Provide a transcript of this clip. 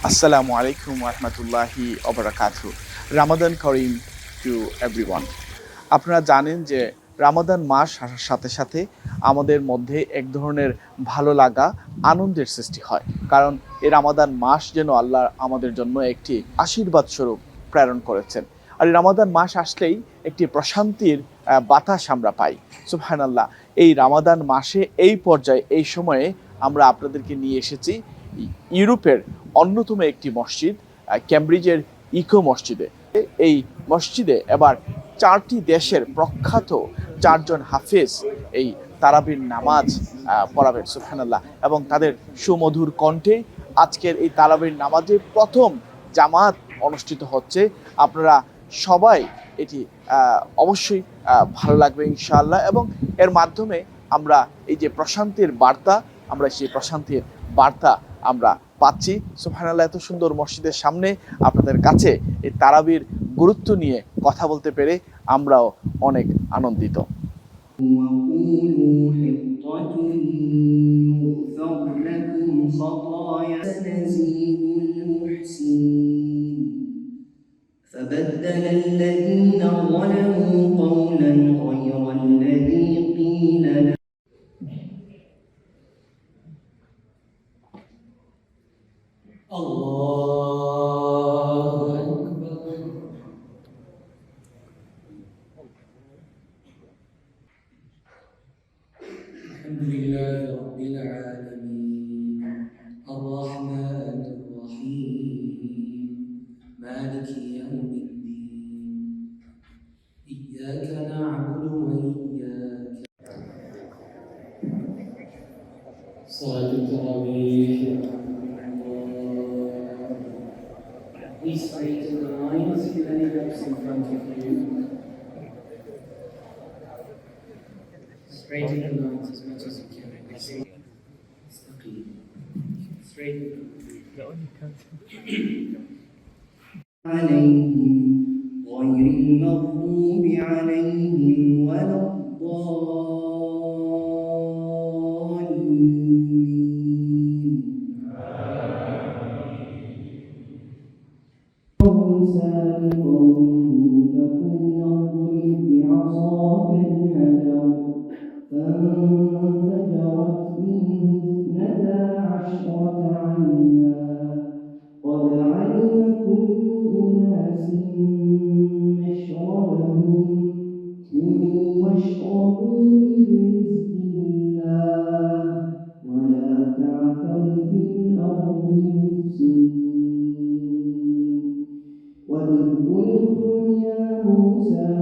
Assalamu alaikum wa rahmatullahi wa barakatuh. Ramadan Kareem to everyone. আপনারা জানেন যে রামাদান মাস আসার সাথে সাথে আমাদের মধ্যে এক ধরনের ভালো লাগা, আনন্দের সৃষ্টি হয়। কারণ এই রামাদান মাস যেন আল্লাহ আমাদের জন্য একটি আশীর্বাদ স্বরূপ প্রেরণ করেছেন। আর এই রামাদান মাস আসলেই একটি প্রশান্তির বাতাস আমরা পাই। সুবহানাল্লাহ। এই রামাদান মাসে এই পর্যায়ে এই সময়ে আমরা আপনাদেরকে নিয়ে এসেছি ইউরোপের অন্যতম একটি মসজিদ, ক্যামব্রিজের ইকো মসজিদে। এই মসজিদে এবার 4টি দেশের প্রখ্যাত 4জন হাফেজ এই তারাবির নামাজ পড়াবেন, সুবহানাল্লাহ। এবং তাদের সুমধুর কণ্ঠে আজকের এই তারাবির নামাজে প্রথম জামাত অনুষ্ঠিত হচ্ছে। আপনারা সবাই এটি অবশ্যই ভালো লাগবে ইনশাআল্লাহ। এবং এর মাধ্যমে আমরা এই যে প্রশান্তির বার্তা, আমরা সেই প্রশান্তির বার্তা আমরা পাচ্ছি। সুবহানাল্লাহ। এত সুন্দর মসজিদের সামনে আপনাদের কাছে এই তারাবির গুরুত্ব নিয়ে কথা বলতে পেরে আমরাও অনেক আনন্দিত। فبدل الذين ظلموا قولا غير الذي قيل لهم الله أكبر. الحمد لله رب العالمين الرحمن الرحيم مالك يوم الدين إياك نعبد وإياك. صلاة التراويح. Please straighten the lines, any gaps in front of you. Straighten the lines as much as you can. Straighten. عليهم غير المغضوب عليهم ولا الضالين. سابقهم فقلنا اضرب بعصاك الحجر فانفجرت منه اثنتا عشرة عينا قد علم كل أناس مشربهم كلوا واشربوا من رزق الله ولا تعثوا في الأرض مفسدين وإذ قلتم يا موسى